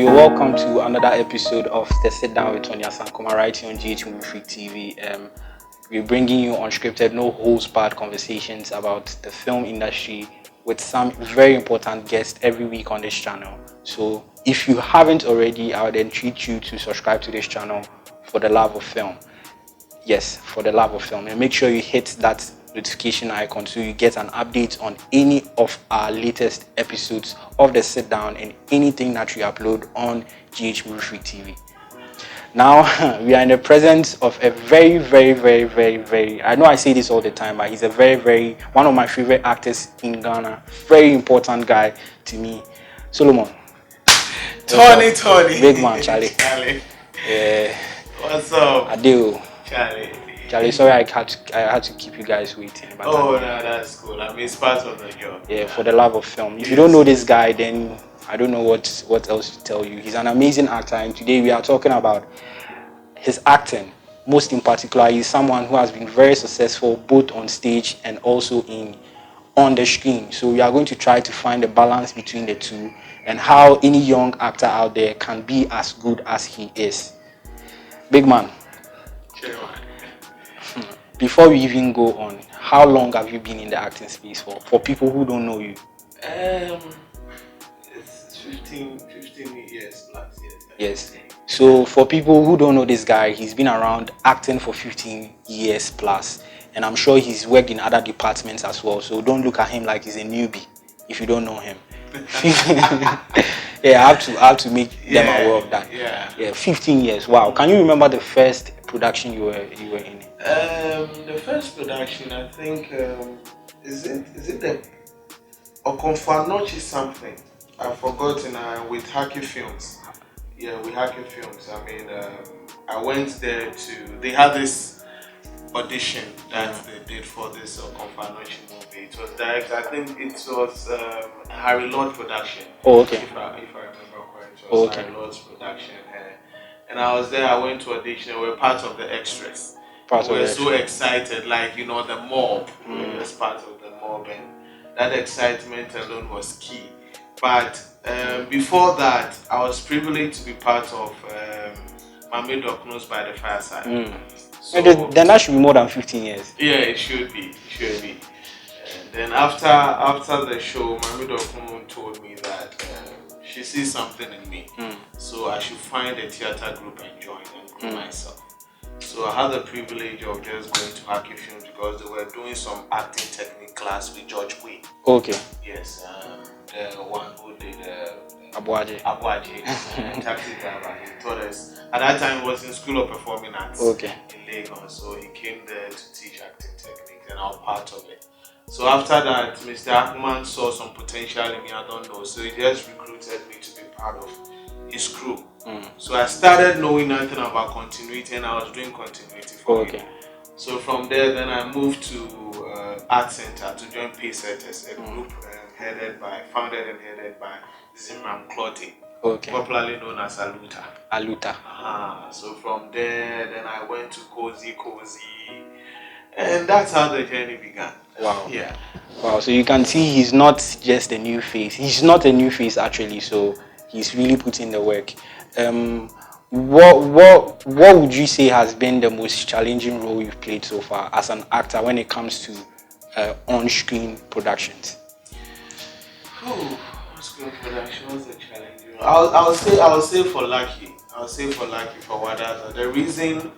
you're welcome to another episode of the Sit Down with Tonya Sankoma right here on GH Movie Freak TV. We're bringing you unscripted, no holds barred conversations about the film industry with some very important guests every week on this channel. So if you haven't already, I would entreat you to subscribe to this channel for the love of film. Yes, for the love of film, and make sure you hit that notification icon so you get an update on any of our latest episodes of the Sit Down and anything that we upload on GH Movie Freak TV. Now we are in the presence of a very, I know I say this all the time, but he's a very one of my favorite actors in Ghana. Very important guy to me. Solomon. Tony. Big man, Charlie. Yeah. What's up? Adeo. Charlie, sorry I had to keep you guys waiting. But no, that's cool. I mean, it's part of the job. Yeah, for the love of film. If you don't know this guy, then I don't know what else to tell you. He's an amazing actor, and today we are talking about his acting. Most in particular, he's someone who has been very successful both on stage and also on the screen. So we are going to try to find a balance between the two and how any young actor out there can be as good as he is. Big man. Before we even go on, how long have you been in the acting space for people who don't know you? It's 15 years plus. Yes. So for people who don't know this guy, he's been around acting for 15 years plus, and I'm sure he's worked in other departments as well. So don't look at him like he's a newbie if you don't know him. Yeah, I have to make them aware of that. Yeah, 15 years. Wow. Can you remember the first production you were in? The first production, I think, is it the Okonfanochi something? I've forgotten. With Haki Films. Yeah, with Haki Films. I mean, I went there they had this audition that they did for this Okonfanochi movie. It was direct. I think it was Harry Lord production. Oh, okay. If I remember correctly, it was Harry Lord's production. And I was there. I went to audition. We were part of the extras. We were so excited, like, the mob. We were just part of the mob, and that excitement alone was key. But before that, I was privileged to be part of Mame Doknos by the Fireside. So, then that should be more than 15 years. Yeah, it should be. And then after the show, Mame Doknos told me that she sees something in me, so I should find a theater group and join and grow myself. So I had the privilege of just going to Haki Films because they were doing some acting technique class with George Way. Okay. Yes, the one who did Abuaje, taxi driver. He taught us. At that time, he was in School of Performing Arts in Lagos. So he came there to teach acting techniques, and I was part of it. So after that, Mr. Ackman saw some potential in me. I don't know. So he just recruited me to be part of his crew. So I started knowing nothing about continuity, and I was doing continuity for him. So from there, then I moved to Art Center to join Paysetters, a group founded and headed by Zimram Clothing, popularly known as Aluta. So from there, then I went to Cozy, and that's how the journey began. Wow. Yeah. Wow. So you can see he's not just a new face. He's not a new face actually. So he's really put in the work. What would you say has been the most challenging role you've played so far as an actor when it comes to on-screen productions? On-screen production was a challenging role. I'll say for Lucky. For Wadaza. The reason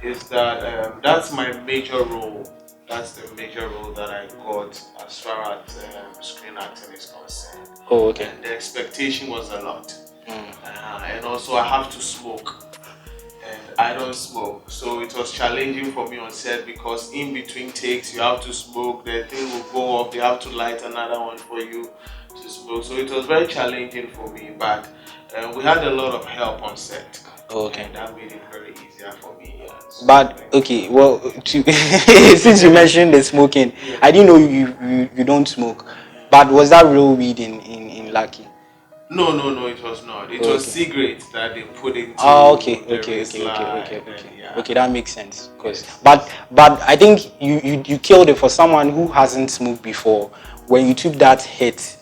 is that that's my major role. That's the major role that I got as far as screen acting is concerned. And the expectation was a lot. And also I have to smoke, and I don't smoke, so it was challenging for me on set because in between takes you have to smoke, the thing will go off, they have to light another one for you to smoke, so it was very challenging for me, but we had a lot of help on set. And that made it very easier for me. So but since you mentioned the smoking, I didn't know you don't smoke, but was that real weed in Lucky? No, it was not. It was cigarettes that they put into. Okay, that makes sense. But I think you killed it for someone who hasn't smoked before. When you took that hit,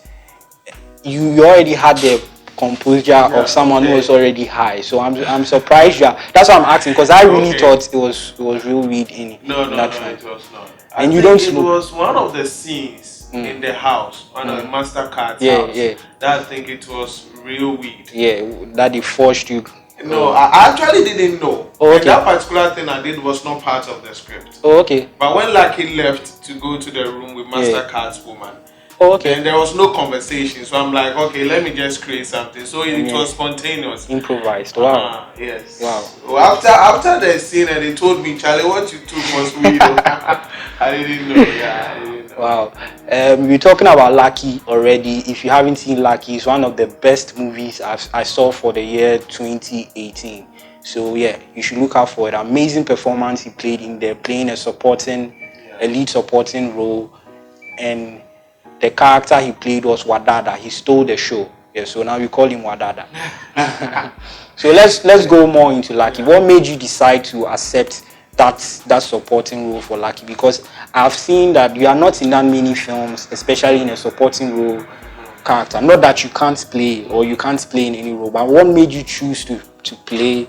you already had the composure of someone who was already high. So I'm surprised you are. That's why I'm asking, because I really thought it was real weed in that film. It was not. And you don't it smoke. was one of the scenes in the house, one of the Mastercard's house. Yeah. That I think it was real weed. Yeah, that they forced you. No, I actually didn't know. Oh, okay. And that particular thing I did was not part of the script. Oh, okay. But when Lucky left to go to the room with Mastercard's woman, okay. and there was no conversation, so I'm like, okay, let me just create something. So it was spontaneous, improvised. Wow. Yes. Wow. So after the scene, and they told me, Charlie, what you took was weed. I didn't know. Yeah, I didn't know. Wow. We're talking about Lucky already. If you haven't seen Lucky, it's one of the best movies I saw for the year 2018. So yeah, you should look out for it. Amazing performance he played in there, playing a lead supporting role, and the character he played was Wadada. He stole the show. Yeah, so now we call him Wadada. So let's go more into Lucky. What made you decide to accept that supporting role for Lucky? Because I've seen that you are not in that many films, especially in a supporting role character. Not that you can't play or you can't play in any role, but what made you choose to play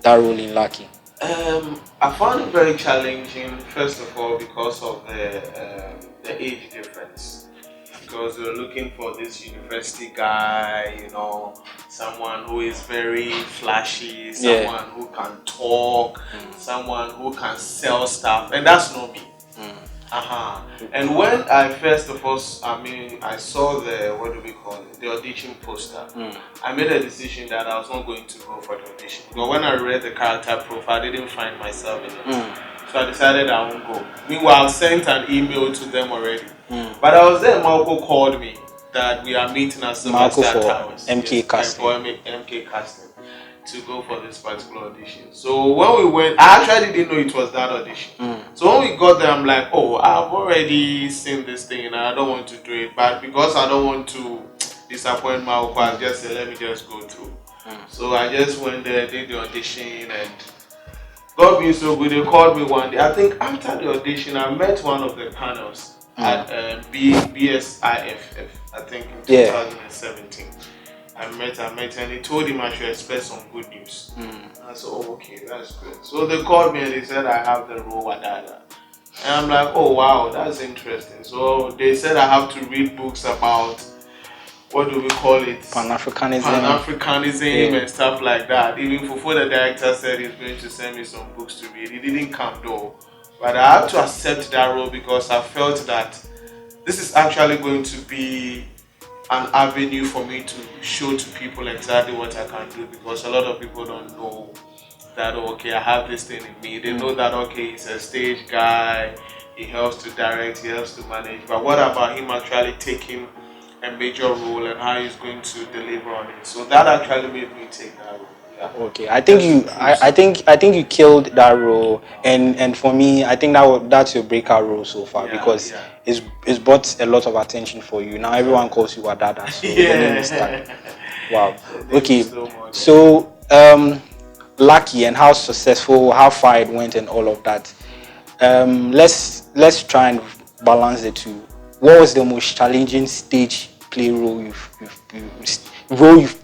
that role in Lucky? I found it very challenging, first of all, because of the age difference. Because we were looking for this university guy, someone who is very flashy, someone who can talk, someone who can sell stuff, and that's not me. And when I first of all, I saw the audition poster, I made a decision that I was not going to go for the audition. But when I read the character profile, I didn't find myself in it. So I decided I won't go. Meanwhile, I sent an email to them already. But I was there, Marco called me that we are meeting at Sylvester Towers. MK casting. For MK casting to go for this particular audition. So when we went, I actually didn't know it was that audition. So when we got there, I'm like, oh, I've already seen this thing and I don't want to do it. But because I don't want to disappoint Marco, I just said, let me just go through. So I just went there, did the audition, and God being so good, they called me one day. I think after the audition, I met one of the panels at BSIFF, I think in 2017. I met, and they told him I should expect some good news. I said, oh, okay, that's good. So they called me and they said I have the role Wadada. And I'm like, oh, wow, that's interesting. So they said I have to read books about, what do we call it? Pan-Africanism and stuff like that. Even Fufu, the director, said he's going to send me some books to read. He didn't come though. But I had to accept that role because I felt that this is actually going to be an avenue for me to show to people exactly what I can do, because a lot of people don't know that, okay, I have this thing in me. They know that, okay, he's a stage guy, he helps to direct, he helps to manage. But what about him actually taking a major role and how he's going to deliver on it? So that actually made me take that role. Okay, I think you killed that role, and for me, I think that's your breakout role so far, because it's brought a lot of attention for you. Now everyone calls you Wadada, so the name is that. Wow. Okay, so Lucky and how successful, how far it went, and all of that. Let's try and balance the two. What was the most challenging stage play role you've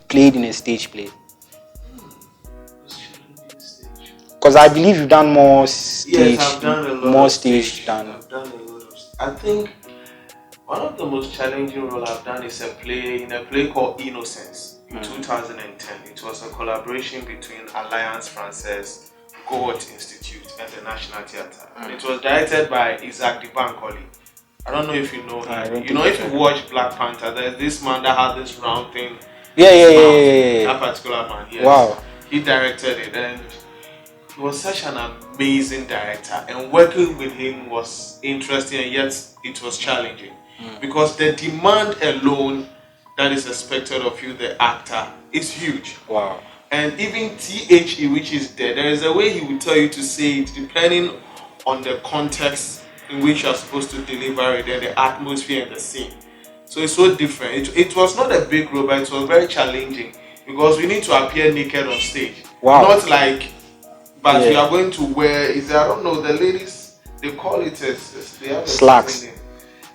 played in a stage play? Because I believe you've done more stage, I've done a lot more of stage than. I've done a lot of. I think one of the most challenging roles I've done is a play called Innocence in 2010. It was a collaboration between Alliance Française, Goethe Institute, and the National Theatre. And it was directed by Isaac Dibankoli. I don't know if you know him. If you watch Black Panther, there's this man that had this round thing. Yeah. That particular man. Yes. Wow. He directed it, and he was such an amazing director, and working with him was interesting, and yet it was challenging because the demand alone that is expected of you, the actor, is huge. Wow. And even THE, which is there is a way he will tell you to say it depending on the context in which you are supposed to deliver it and the atmosphere and the scene. So it's so different. It was not a big role, but it was very challenging because we need to appear naked on stage. Wow. Not like, but we are going to wear, I don't know, the ladies, they call it they have slacks.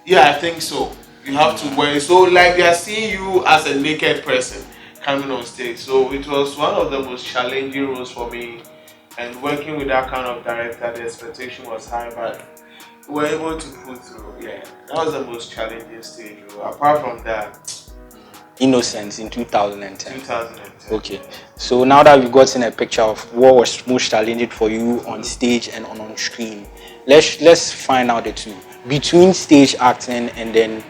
Yeah, I think so. You have to wear, so like they are seeing you as a naked person. coming on stage. So it was one of the most challenging roles for me. And working with that kind of director, the expectation was high, but we were able to pull through. Yeah, that was the most challenging stage. Apart from that, Innocence in 2010. 2010. Okay, so now that we've gotten a picture of what was most challenging for you on stage and on screen, let's find out the two between stage acting and then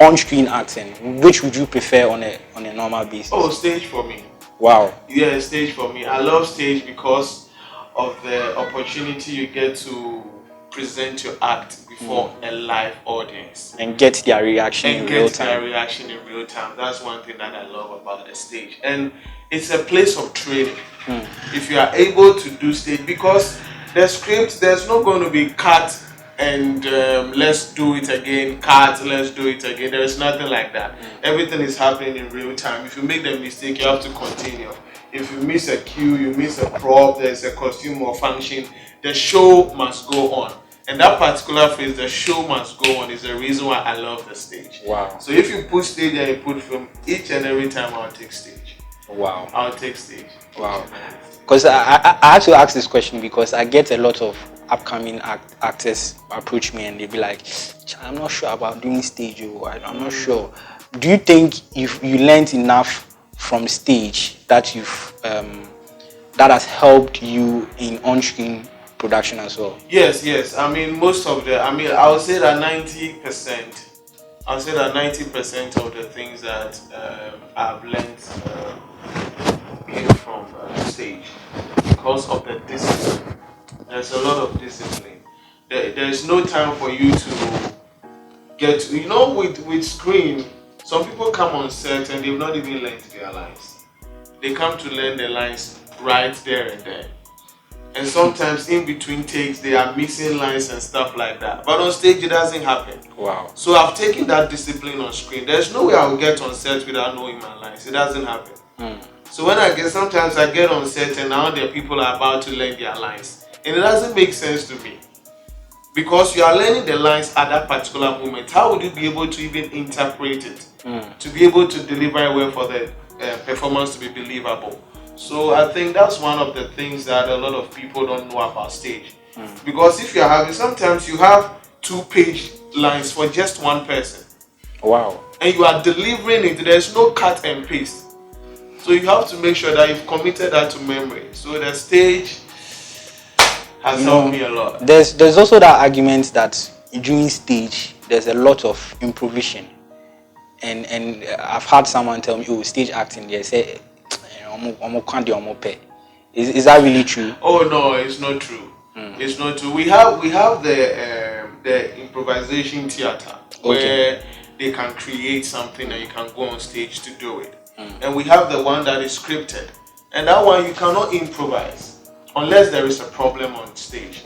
on-screen acting. Which would you prefer on a normal basis? Oh, stage for me. Wow. Yeah, stage for me. I love stage because of the opportunity you get to present your act before a live audience and get their reaction in real time. That's one thing that I love about the stage, and it's a place of training. If you are able to do stage, because the script, there's not going to be cut and let's do it again, cut, let's do it again. There is nothing like that. Everything is happening in real time. If you make the mistake, you have to continue. If you miss a cue, you miss a prop, there's a costume or function, the show must go on. And that particular phrase, the show must go on, is the reason why I love the stage. Wow. So if you put stage and you put film, each and every time I'll take stage. Wow. I'll take stage. Wow. Because I had to ask this question because I get a lot of upcoming actors approach me and they be like, I'm not sure about doing stage, I'm not sure. Do you think if you learned enough from stage that you've that has helped you in on-screen production as well? Yes. I mean, I would say that 90%. I'll say that 90% of the things that I've learned came from stage because of the discipline. There's a lot of discipline. There's no time for you to get, with screen, some people come on set and they've not even learned their lines. They come to learn their lines right there and then. And sometimes in between takes, they are missing lines and stuff like that. But on stage, it doesn't happen. Wow. So I've taken that discipline on screen. There's no way I'll get on set without knowing my lines. It doesn't happen. So sometimes I get on set and now the people are about to learn their lines. And it doesn't make sense to me. Because you are learning the lines at that particular moment. How would you be able to even interpret it? To be able to deliver it well for the performance to be believable. So I think that's one of the things that a lot of people don't know about stage. Because if you're having, sometimes you have 2-page lines for just one person. Wow. And you are delivering it, there's no cut and paste. So you have to make sure that you've committed that to memory. So the stage has helped me a lot. There's also that argument that during stage, there's a lot of improvisation. And I've had someone tell me, oh, stage acting, they say, is that really true? Oh no, it's not true. It's not true. We have the improvisation theater where they can create something and you can go on stage to do it. And we have the one that is scripted. And that one you cannot improvise unless there is a problem on stage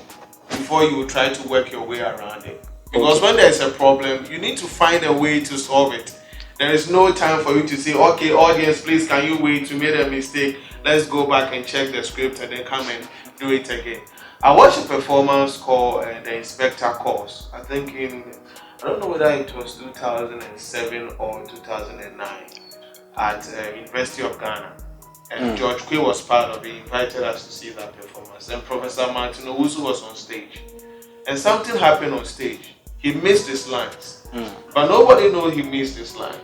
before you try to work your way around it. Because when there's a problem, you need to find a way to solve it. There is no time for you to say, okay, audience, please, can you wait? You made a mistake. Let's go back and check the script and then come and do it again. I watched a performance called The Inspector Calls. I think I don't know whether it was 2007 or 2009 at University of Ghana. And George Quay was part of it. He invited us to see that performance. And Professor Martin Owusu was on stage. And something happened on stage. He missed his lines. But nobody knows he missed his line.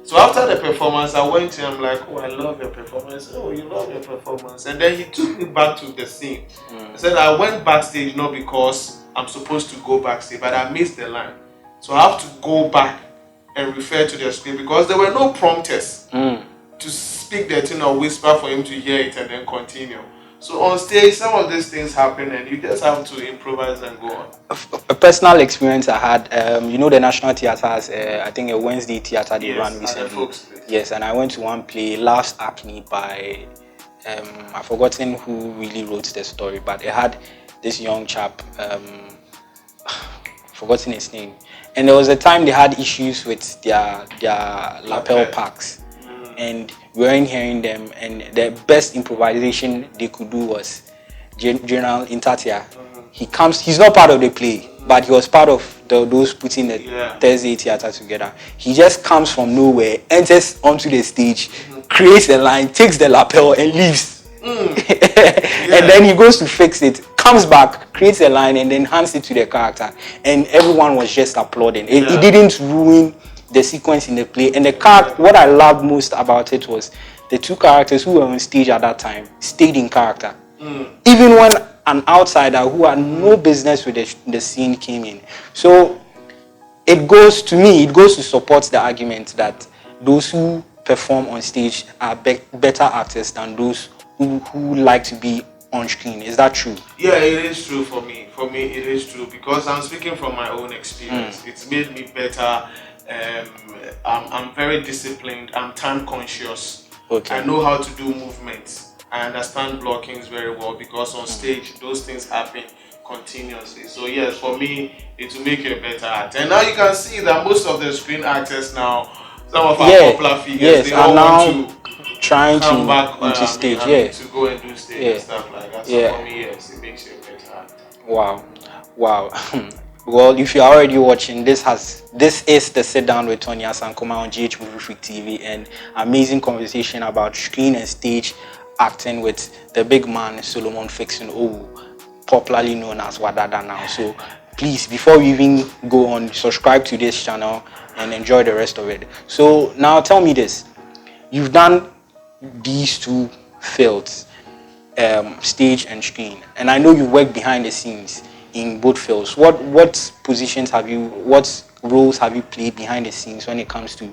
So after the performance, I went to him like, oh, I love your performance. Oh, you love your performance. And then he took me back to the scene. He said, I went backstage not because I'm supposed to go backstage, but I missed the line. So I have to go back and refer to the script because there were no prompters to speak the thing or whisper for him to hear it and then continue. So on stage, some of these things happen and you just have to improvise and go on. A personal experience I had, the National Theatre has, I think, a Wednesday theatre they ran recently. Yes, and I went to one play, Last Acne, by, I've forgotten who really wrote the story, but it had this young chap, forgotten his name. And there was a time they had issues with their lapel packs. And we weren't hearing them, and the best improvisation they could do was General Intatia. He's not part of the play, but he was part of those putting the Thursday theater together. He just comes from nowhere, enters onto the stage, creates the line, takes the lapel, and leaves. And then he goes to fix it, comes back, creates a line, and then hands it to the character. And everyone was just applauding. It didn't ruin the sequence in the play. And what I loved most about it was the two characters who were on stage at that time stayed in character. Even when an outsider who had no business with the scene came in. So it goes to support the argument that those who perform on stage are better actors than those who like to be on screen. Is that true? Yeah, it is true for me. For me, it is true because I'm speaking from my own experience. It's made me better. I'm very disciplined. I'm time conscious. Okay. I know how to do movements. I understand blockings very well because on stage those things happen continuously. So yes, for me, it will make you a better actor. And now you can see that most of the screen actors now, some of our popular figures, they all want to trying come to back into stage, to go and do stage and stuff like that. So for me, yes, it makes you a better actor. Wow. Well, if you're already watching, this is the Sit Down with Tony Asankoma on GH Movie Freak TV, and amazing conversation about screen and stage acting with the big man Solomon Fixon Owoo, popularly known as Wadada now. So please, before we even go on, subscribe to this channel and enjoy the rest of it. So now tell me this. You've done these two fields, stage and screen, and I know you work behind the scenes in both fields. What roles have you played behind the scenes when it comes to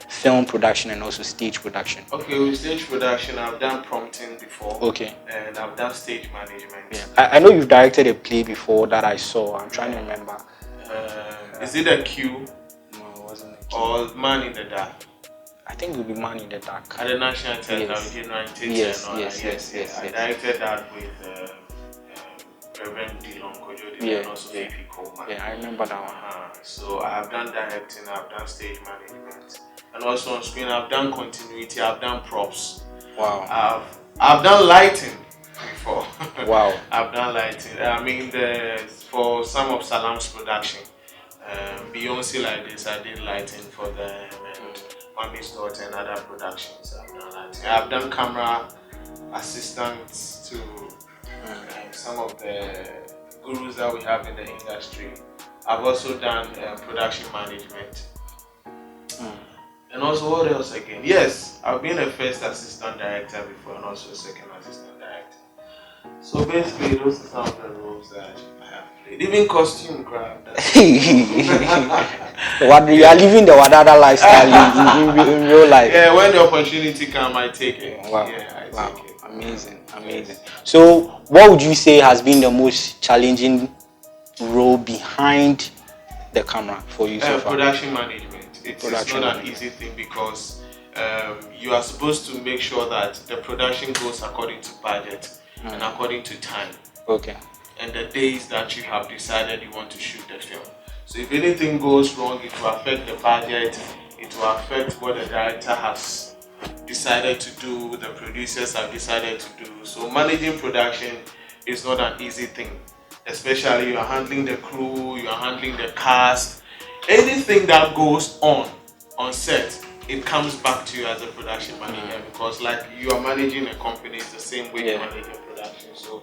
film production and also stage production? Okay, with stage production, I've done prompting before. Okay. And I've done stage management. Yeah. I know you've directed a play before that I saw. I'm trying to remember. Is it a Q? No, it wasn't a Q. Or Man in the Dark? I think it would be Man in the Dark. At the National Theatre, we did 19. Yes. I directed that with Reverend Dillon Kojo and also Fifi Coleman. Yeah, I remember that one. So I have done directing, I've done stage management, and also on screen I've done continuity, I've done props. Wow. I've done lighting before. Wow. I've done lighting. I mean, for some of Salam's production, Beyonce like this, I did lighting for them, and Mommy's Daughter and other productions. I've done lighting. I've done camera assistants to some of the gurus that we have in the industry. I've also done production management. And also, what else again? Yes, I've been a first assistant director before and also a second assistant director. So basically, those are some of the roles that I have played. Even costume craft. You are living the Wadada lifestyle in real life. Yeah, when the opportunity comes, I take it. Wow. Yeah, I take it. Amazing. So, what would you say has been the most challenging role behind the camera for you so far? Production management. It's not an easy thing because you are supposed to make sure that the production goes according to budget and according to time. Okay. And the days that you have decided you want to shoot the film. So if anything goes wrong, it will affect the budget, it will affect what the director has decided to do, the producers have decided to do. So managing production is not an easy thing. Especially you are handling the crew, you are handling the cast. Anything that goes on set, it comes back to you as a production manager because like you are managing a company, it's the same way you manage a production. So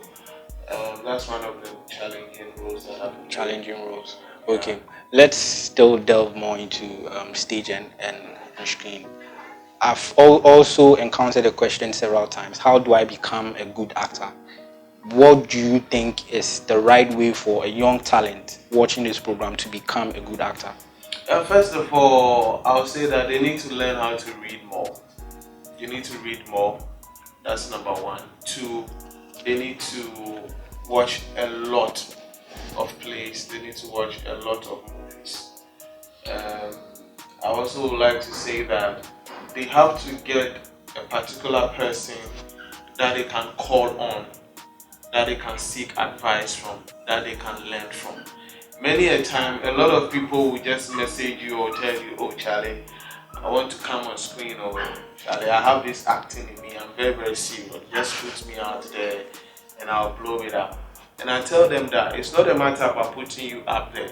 that's one of the challenging roles that have challenging roles. Okay, let's still delve more into stage and screen. I've also encountered a question several times. How do I become a good actor? What do you think is the right way for a young talent watching this program to become a good actor? First of all, I'll say that they need to learn how to read more. You need to read more. That's number one. Two, they need to watch a lot of plays. They need to watch a lot of movies. I also would like to say that they have to get a particular person that they can call on, that they can seek advice from, that they can learn from. Many a time, a lot of people will just message you or tell you, oh Charlie, I want to come on screen, or Charlie, I have this acting in me, I'm very, very serious. Just put me out there and I'll blow it up. And I tell them that it's not a matter about putting you up there.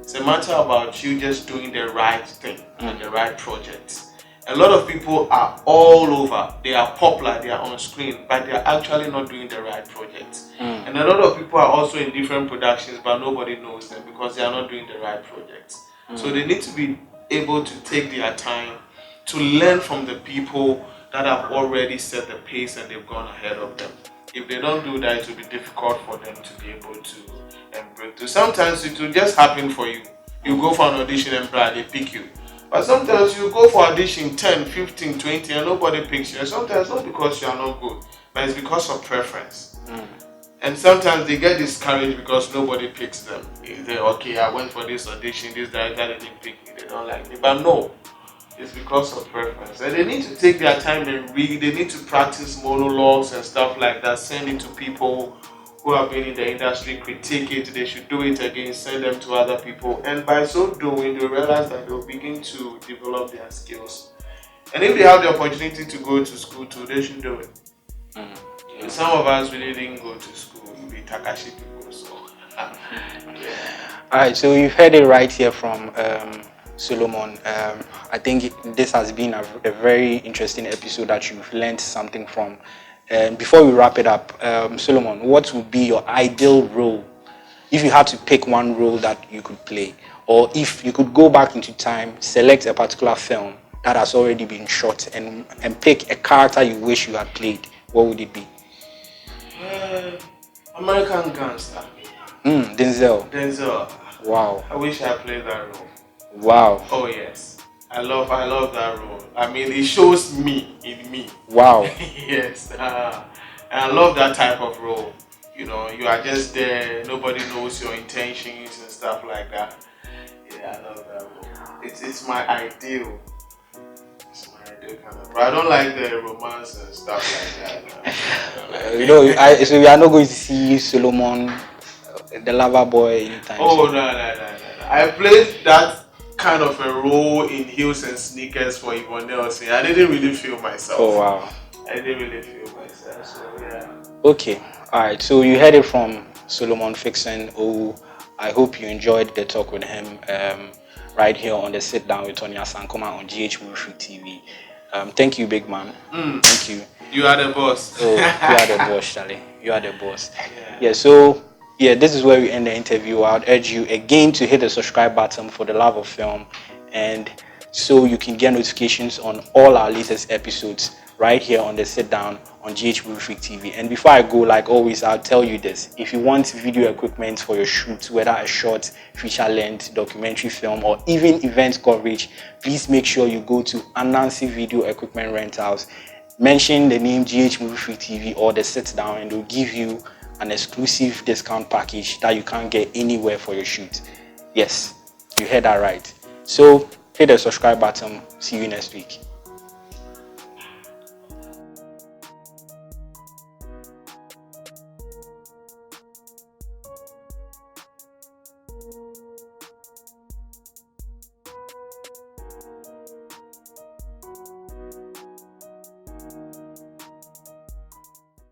It's a matter about you just doing the right thing and the right projects. A lot of people are all over. They are popular, they are on screen, but they are actually not doing the right projects. And a lot of people are also in different productions, but nobody knows them because they are not doing the right projects. So they need to be able to take their time to learn from the people that have already set the pace and they've gone ahead of them. If they don't do that, it will be difficult for them to be able to break through. Sometimes it will just happen for you. You go for an audition and they pick you. But sometimes you go for audition 10, 15, 20 and nobody picks you. And sometimes not because you are not good, but it's because of preference. And sometimes they get discouraged because nobody picks them. They okay, I went for this audition, this director didn't pick me, they don't like me. But no, it's because of preference. And they need to take their time and read, they need to practice monologues and stuff like that, send it to people who have been in the industry, critique it, they should do it again, send them to other people. And by so doing, they'll realize that they'll begin to develop their skills. And if they have the opportunity to go to school too, they should do it. Some of us really didn't go to school, we Takashi people, so. Alright, so you've heard it right here from Solomon. I think this has been a very interesting episode that you've learned something from. Before we wrap it up, Solomon, what would be your ideal role if you had to pick one role that you could play? Or if you could go back into time, select a particular film that has already been shot and pick a character you wish you had played, what would it be? American Gangster. Denzel. Wow. I wish I played that role. Wow. Oh yes. I love that role. I mean, it shows me in me. Wow. Yes. And I love that type of role. You know, you are just there. Nobody knows your intentions and stuff like that. Yeah, I love that role. It's my ideal. It's my ideal kind of role. I don't like the romance and stuff like that. You know, so we are not going to see Solomon, the lover boy, anytime. Oh no. I played that kind of a role in Heels and Sneakers for Yvonne Nelson. I didn't really feel myself. Oh wow. I didn't really feel myself, so yeah. Okay, alright, so you heard it from Solomon Fixon Owoo. I hope you enjoyed the talk with him right here on the Sit Down with Tonya Sankoma on GH Movie Freak TV. Thank you, big man. Thank you. You are the boss. Oh, you are the boss, Charlie. You are the boss. So this is where we end the interview. I would urge you again to hit the subscribe button for the love of film, and so you can get notifications on all our latest episodes right here on the Sit Down on GH Movie Freak TV. And before I go, like always, I'll tell you this: if you want video equipment for your shoot, whether a short, feature length, documentary film, or even event coverage, please make sure you go to Anansi Video Equipment Rentals. Mention the name GH Movie Freak TV or the Sit Down, and they'll give you an exclusive discount package that you can't get anywhere for your shoot. Yes, you heard that right. So hit the subscribe button. See you next week.